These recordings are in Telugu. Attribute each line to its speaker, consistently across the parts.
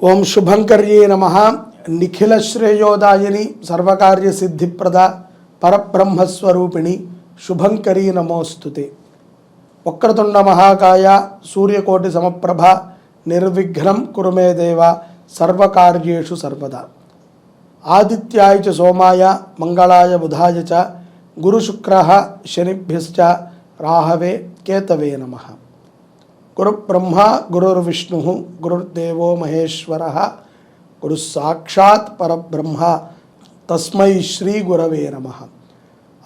Speaker 1: ఓం శుభంకర్యే నమః. నిఖిల శ్రేయోదాయిని సర్వకార్య సిద్ధిప్రద పరబ్రహ్మస్వరూపిణి శుభంకరీ నమోస్తుతే. వక్రతుండ మహాకాయ సూర్యకోటి సమప్రభ నిర్విఘ్నం కురు మే దేవ సర్వకార్యేషు సర్వదా. ఆదిత్యాయ చ సోమాయ మంగళాయ బుధాయ చ గురుశుక్రః శనిభ్యశ్చ రాహవే కేతవే నమః. గురు బ్రహ్మ గురుర్విష్ణు గురుర్దేవో మహేశ్వర గురు సాక్షాత్ పరబ్రహ్మ తస్మై శ్రీ గురవే నమః.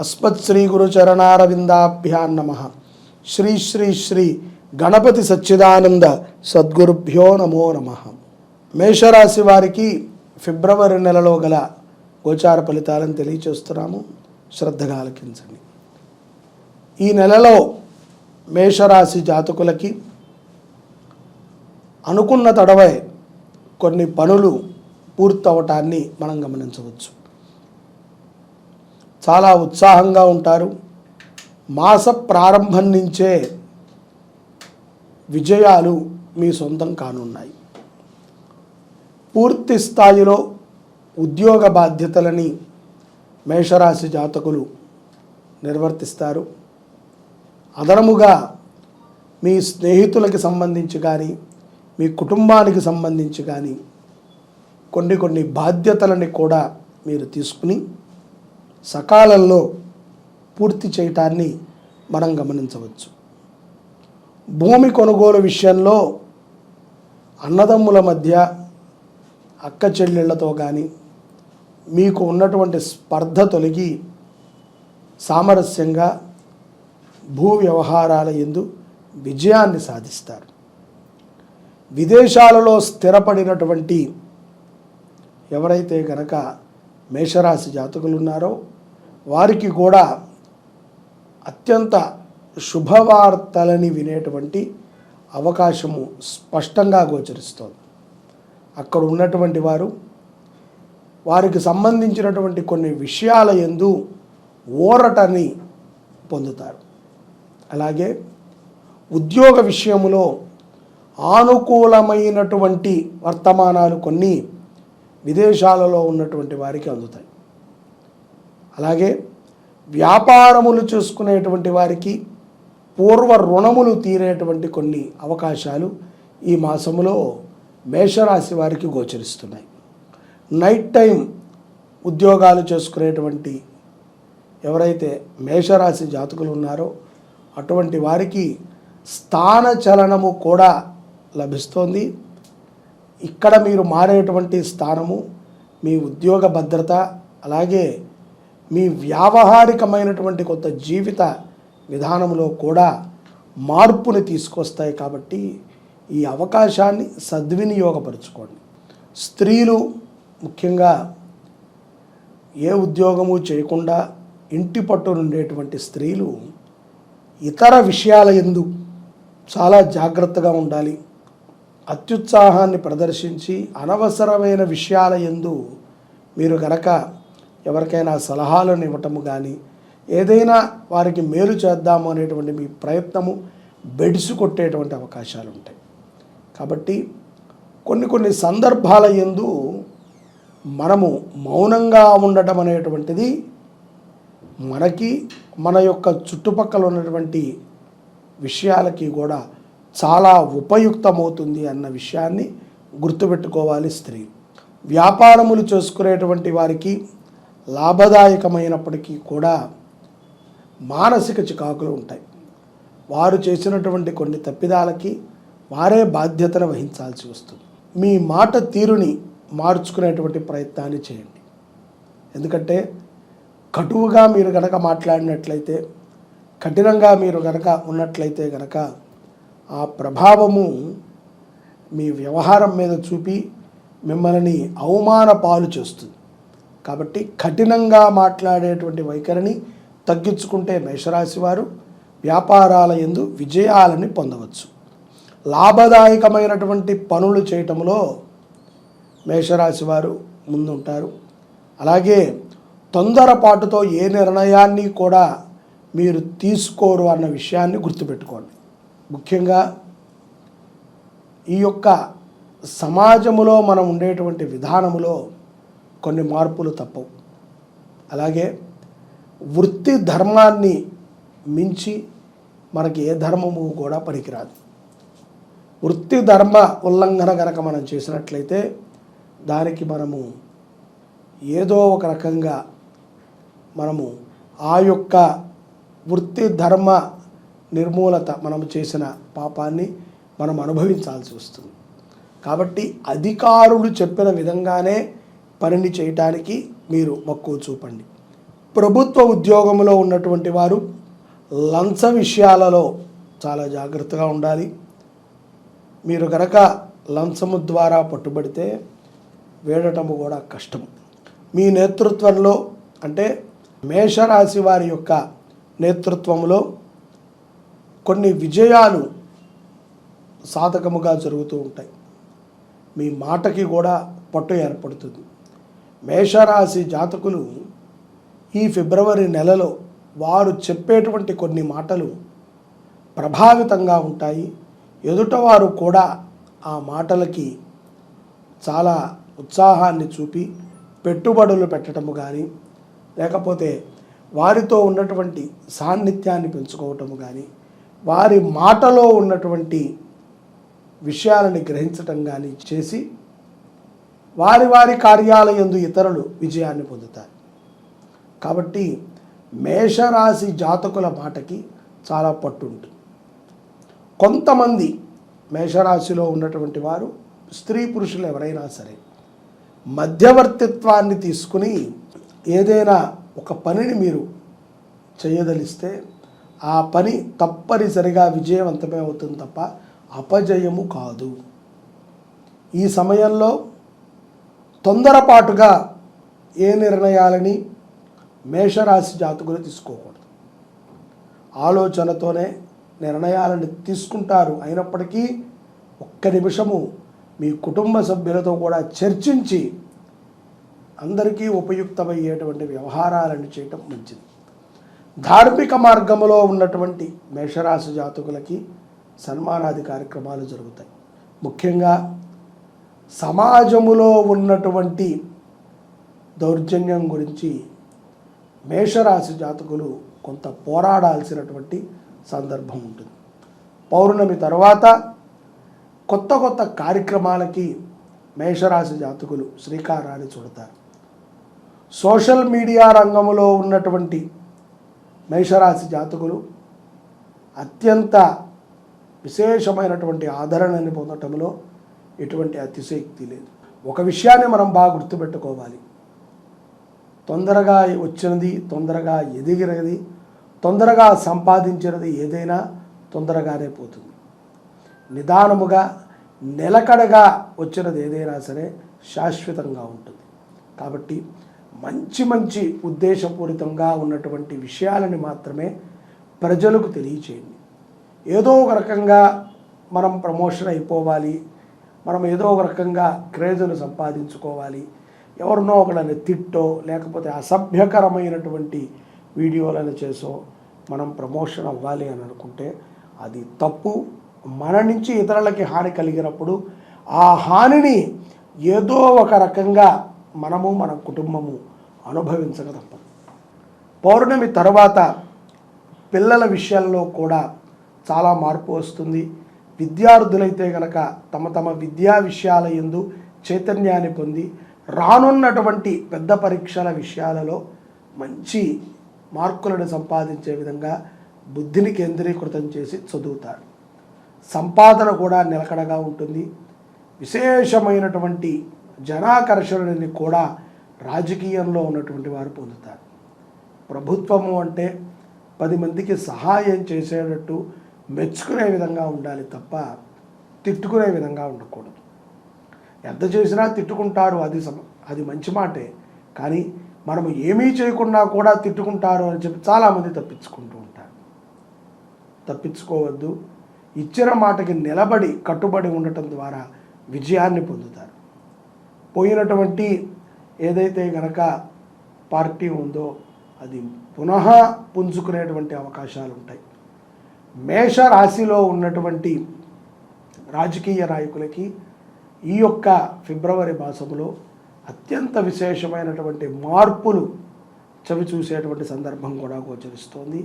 Speaker 1: అస్మత్ శ్రీ గురుచరణారవిందాభ్యాం నమః. శ్రీ శ్రీ శ్రీ గణపతి సచ్చిదానంద సద్గురుభ్యో నమో నమః. మేషరాశి వారికి ఫిబ్రవరి నెలలో గల గోచార ఫలితాలను తెలియచేస్తున్నాము, శ్రద్ధగా ఆలకించండి. ఈ నెలలో మేషరాశి జాతకులకి అనుకున్న తడవై కొన్ని పనులు పూర్తవటాన్ని మనం గమనించవచ్చు. చాలా ఉత్సాహంగా ఉంటారు. మాస ప్రారంభం నుంచే విజయాలు మీ సొంతం కానున్నాయి. పూర్తి స్థాయిలో ఉద్యోగ బాధ్యతలని మేషరాశి జాతకులు నిర్వర్తిస్తారు. అదనముగా మీ స్నేహితులకి సంబంధించి కానీ మీ కుటుంబానికి సంబంధించి కానీ కొన్ని బాధ్యతలని కూడా మీరు తీసుకుని సకాలంలో పూర్తి చేయటాన్ని మనం గమనించవచ్చు. భూమి కొనుగోలు విషయంలో అన్నదమ్ముల మధ్య అక్క చెల్లెళ్లతో కానీ మీకు ఉన్నటువంటి స్పర్ధ తొలగి సామరస్యంగా భూ వ్యవహారాల యందు విజయాన్ని సాధిస్తారు. విదేశాలలో స్థిరపడినటువంటి ఎవరైతే కనుక మేషరాశి జాతకులు ఉన్నారో వారికి కూడా అత్యంత శుభవార్తలని వినేటువంటి అవకాశము స్పష్టంగా గోచరిస్తోంది. అక్కడ ఉన్నటువంటి వారికి సంబంధించినటువంటి కొన్ని విషయాల యందు ఊరటని పొందుతారు. అలాగే ఉద్యోగ విషయములో ఆనుకూలమైనటువంటి వర్తమానాలు కొన్ని విదేశాలలో ఉన్నటువంటి వారికి అందుతాయి. అలాగే వ్యాపారములు చేసుకునేటువంటి వారికి పూర్వ రుణములు తీరేటువంటి కొన్ని అవకాశాలు ఈ మాసములో మేషరాశి వారికి గోచరిస్తున్నాయి. నైట్ టైం ఉద్యోగాలు చేసుకునేటువంటి ఎవరైతే మేషరాశి జాతకులు ఉన్నారో అటువంటి వారికి స్థాన చలనము కూడా లభిస్తోంది. ఇక్కడ మీరు మారేటువంటి స్థానము మీ ఉద్యోగ భద్రత అలాగే మీ వ్యావహారికమైనటువంటి కొత్త జీవిత విధానంలో కూడా మార్పుని తీసుకొస్తాయి. కాబట్టి ఈ అవకాశాన్ని సద్వినియోగపరచుకోండి. స్త్రీలు ముఖ్యంగా ఏ ఉద్యోగము చేయకుండా ఇంటి పట్టునుండేటువంటి స్త్రీలు ఇతర విషయాల యందు చాలా జాగ్రత్తగా ఉండాలి. అత్యుత్సాహాన్ని ప్రదర్శించి అనవసరమైన విషయాల యందు మీరు గనక ఎవరికైనా సలహాలను ఇవ్వటము కానీ ఏదైనా వారికి మేలు చేద్దాము అనేటువంటి మీ ప్రయత్నము బెడిసి కొట్టేటువంటి అవకాశాలు ఉంటాయి. కాబట్టి కొన్ని సందర్భాల యందు మనము మౌనంగా ఉండటం అనేటువంటిది మనకి మన యొక్క చుట్టుపక్కల ఉన్నటువంటి విషయాలకి కూడా చాలా ఉపయుక్తమవుతుంది అన్న విషయాన్ని గుర్తుపెట్టుకోవాలి. స్త్రీ వ్యాపారములు చేసుకునేటువంటి వారికి లాభదాయకమైనప్పటికీ కూడా మానసిక చికాకులు ఉంటాయి. వారు చేసినటువంటి కొన్ని తప్పిదాలకి వారే బాధ్యతను వహించాల్సి వస్తుంది. మీ మాట తీరుని మార్చుకునేటువంటి ప్రయత్నాన్ని చేయండి. ఎందుకంటే కటువుగా మీరు గనక మాట్లాడినట్లయితే, కఠినంగా మీరు గనక ఉన్నట్లయితే గనక ఆ ప్రభావము మీ వ్యవహారం మీద చూపి మిమ్మల్ని అవమాన పాలు చేస్తుంది. కాబట్టి కఠినంగా మాట్లాడేటువంటి వైఖరిని తగ్గించుకుంటే మేషరాశి వారు వ్యాపారాల యందు విజయాలని పొందవచ్చు. లాభదాయకమైనటువంటి పనులు చేయటంలో మేషరాశి వారు ముందుంటారు. అలాగే తొందరపాటుతో ఏ నిర్ణయాన్ని కూడా మీరు తీసుకోరు అన్న విషయాన్ని గుర్తుపెట్టుకోండి. ముఖ్యంగా ఈ యొక్క సమాజంలో మనం ఉండేటువంటి విధానములో కొన్ని మార్పులు తప్పవు. అలాగే వృత్తి ధర్మాన్ని మించి మనకి ఏ ధర్మము కూడా పనికిరాదు. వృత్తి ధర్మ ఉల్లంఘన కనుక మనం చేసినట్లయితే దానికి మనము ఏదో ఒక రకంగా మనము ఆ యొక్క వృత్తి ధర్మ నిర్మూలత మనం చేసిన పాపాన్ని మనం అనుభవించాల్సి వస్తుంది. కాబట్టి అధికారులు చెప్పిన విధంగానే పనిని చేయటానికి మీరు మక్కువ చూపండి. ప్రభుత్వ ఉద్యోగంలో ఉన్నటువంటి వారు లంచ విషయాలలో చాలా జాగ్రత్తగా ఉండాలి. మీరు కనుక లంచము ద్వారా పట్టుబడితే వేడటము కూడా కష్టం. మీ నేతృత్వంలో అంటే మేషరాశి వారి యొక్క నేతృత్వంలో కొన్ని విజయాలు సాధకముగా జరుగుతూ ఉంటాయి. మీ మాటకి కూడా పట్టు ఏర్పడుతుంది. మేషరాశి జాతకులు ఈ ఫిబ్రవరి నెలలో వారు చెప్పేటువంటి కొన్ని మాటలు ప్రభావితంగా ఉంటాయి. ఎదుటవారు కూడా ఆ మాటలకి చాలా ఉత్సాహాన్ని చూపి పెట్టుబడులు పెట్టడము కానీ, లేకపోతే వారితో ఉన్నటువంటి సాన్నిధ్యాన్ని పెంచుకోవటము కానీ, వారి మాటలో ఉన్నటువంటి విషయాలని గ్రహించటం కానీ చేసి వారి వారి కార్యాలయందు ఇతరులు విజయాన్ని పొందుతారు. కాబట్టి మేషరాశి జాతకుల మాటకి చాలా పట్టు ఉంటుంది. కొంతమంది మేషరాశిలో ఉన్నటువంటి వారు స్త్రీ పురుషులు ఎవరైనా సరే మధ్యవర్తిత్వాన్ని తీసుకుని ఏదైనా ఒక పనిని మీరు చేయదలిస్తే ఆ పని తప్పనిసరిగా విజయవంతమే అవుతుంది తప్ప అపజయము కాదు. ఈ సమయంలో తొందరపాటుగా ఏ నిర్ణయాలని మేషరాశి జాతకులు తీసుకోకూడదు. ఆలోచనతోనే నిర్ణయాలను తీసుకుంటారు. అయినప్పటికీ ఒక్క నిమిషము మీ కుటుంబ సభ్యులతో కూడా చర్చించి అందరికీ ఉపయుక్తమయ్యేటువంటి వ్యవహారాలను చేయటం మంచిది. ధార్మిక మార్గంలో ఉన్నటువంటి మేషరాశి జాతకులకి సన్మానాది కార్యక్రమాలు జరుగుతాయి. ముఖ్యంగా సమాజములో ఉన్నటువంటి దౌర్జన్యం గురించి మేషరాశి జాతకులు కొంత పోరాడాల్సినటువంటి సందర్భం ఉంటుంది. పౌర్ణమి తర్వాత కొత్త కొత్త కార్యక్రమాలకి మేషరాశి జాతకులు శ్రీకారాన్ని చుడతారు. సోషల్ మీడియా రంగంలో ఉన్నటువంటి మేషరాశి జాతకులు అత్యంత విశేషమైనటువంటి ఆదరణని పొందటంలో ఎటువంటి అతిశయోక్తి లేదు. ఒక విషయాన్ని మనం బాగా గుర్తుపెట్టుకోవాలి. తొందరగా వచ్చినది, తొందరగా ఎదిగినది, తొందరగా సంపాదించినది ఏదైనా తొందరగానే పోతుంది. నిదానముగా నిలకడగా వచ్చినది ఏదైనా సరే శాశ్వతంగా ఉంటుంది. కాబట్టి మంచి మంచి ఉద్దేశపూరితంగా ఉన్నటువంటి విషయాలని మాత్రమే ప్రజలకు తెలియచేయండి. ఏదో ఒక రకంగా మనం ప్రమోషన్ అయిపోవాలి, మనం ఏదో ఒక రకంగా క్రేజును సంపాదించుకోవాలి, ఎవరినో ఒకళ్ళని తిట్టో లేకపోతే అసభ్యకరమైనటువంటి వీడియోలను చేసో మనం ప్రమోషన్ అవ్వాలి అని అనుకుంటే అది తప్పు. మన నుంచి ఇతరులకి హాని కలిగినప్పుడు ఆ హానిని ఏదో ఒక రకంగా మనము మన కుటుంబము అనుభవించక తప్పదు. పౌర్ణమి తర్వాత పిల్లల విషయాల్లో కూడా చాలా మార్పు వస్తుంది. విద్యార్థులైతే కనుక తమ తమ విద్యా విషయాల యందు చైతన్యాన్ని పొంది రానున్నటువంటి పెద్ద పరీక్షల విషయాలలో మంచి మార్కులను సంపాదించే విధంగా బుద్ధిని కేంద్రీకృతం చేసి చదువుతారు. సంపాదన కూడా నిలకడగా ఉంటుంది. విశేషమైనటువంటి జనాకర్షణని కూడా రాజకీయంలో ఉన్నటువంటి వారు పొందుతారు. ప్రభుత్వము అంటే 10 మందికి సహాయం చేసేటట్టు మెచ్చుకునే విధంగా ఉండాలి తప్ప తిట్టుకునే విధంగా ఉండకూడదు. ఎంత చేసినా తిట్టుకుంటారు, అది మంచి మాటే. కానీ మనము ఏమీ చేయకుండా కూడా తిట్టుకుంటారు అని చెప్పి చాలామంది తప్పించుకుంటూ ఉంటారు. తప్పించుకోవద్దు. ఇచ్చిన మాటకి నిలబడి కట్టుబడి ఉండటం ద్వారా విజయాన్ని పొందుతారు. పోయినటువంటి ఏదైతే గనక పార్టీ ఉందో అది పునః పుంజుకునేటువంటి అవకాశాలు ఉంటాయి. మేష రాశిలో ఉన్నటువంటి రాజకీయ నాయకులకి ఈ యొక్క ఫిబ్రవరి మాసంలో అత్యంత విశేషమైనటువంటి మార్పులు చవి చూసేటువంటి సందర్భం కూడా గోచరిస్తోంది.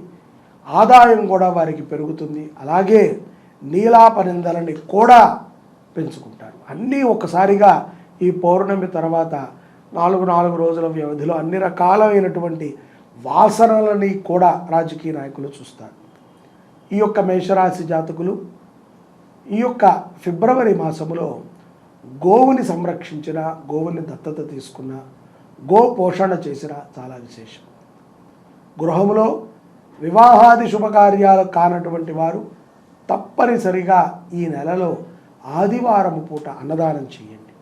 Speaker 1: ఆదాయం కూడా వారికి పెరుగుతుంది. అలాగే నీలాపనిందలని కూడా పెంచుకుంటారు. అన్నీ ఒకసారిగా ఈ పౌర్ణమి తర్వాత 4 రోజుల వ్యవధిలో అన్ని రకాలైనటువంటి వాసనలని కూడా రాజకీయ నాయకులు చూస్తారు. ఈ యొక్క మేషరాశి జాతకులు ఈ యొక్క ఫిబ్రవరి మాసములో గోవుని సంరక్షించిన, గోవుని దత్తత తీసుకున్న, గో పోషణ చేసిన చాలా విశేషం. గృహంలో వివాహాది శుభకార్యాలు కానటువంటి వారు తప్పనిసరిగా ఈ నెలలో ఆదివారం పూట అన్నదానం చేయండి.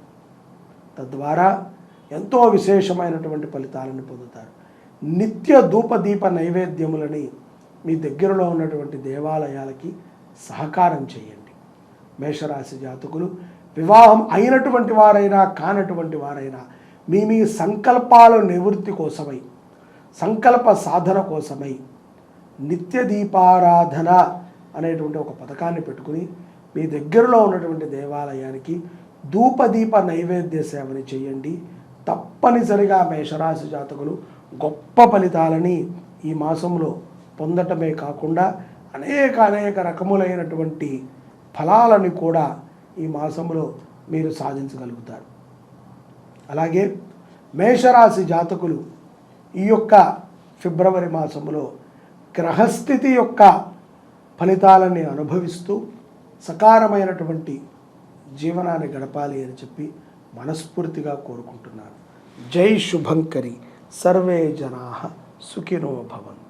Speaker 1: తద్వారా ఎంతో విశేషమైనటువంటి ఫలితాలను పొందుతారు. నిత్య ధూపదీప నైవేద్యములని మీ దగ్గరలో ఉన్నటువంటి దేవాలయాలకి సహకారం చేయండి. మేషరాశి జాతకులు వివాహం అయినటువంటి వారైనా కానటువంటి వారైనా మీ సంకల్పాల నివృత్తి కోసమై, సంకల్ప సాధన కోసమై నిత్య దీపారాధన అనేటువంటి ఒక పథకాన్ని పెట్టుకుని మీ దగ్గరలో ఉన్నటువంటి దేవాలయానికి ధూపదీప నైవేద్య సేవని చేయండి. తప్పనిసరిగా మేషరాశి జాతకులు గొప్ప ఫలితాలని ఈ మాసంలో పొందటమే కాకుండా అనేక రకములైనటువంటి ఫలాలని కూడా ఈ మాసంలో మీరు సాధించగలుగుతారు. అలాగే మేషరాశి జాతకులు ఈ యొక్క ఫిబ్రవరి మాసంలో గ్రహస్థితి యొక్క ఫలితాలని అనుభవిస్తూ సకారమైనటువంటి జీవనాన్ని గడపాలి అని చెప్పి మనస్ఫూర్తిగా కోరుకుంటున్నాను. జై శుభంకరి. సర్వే జనాః సుఖినో భవంతు.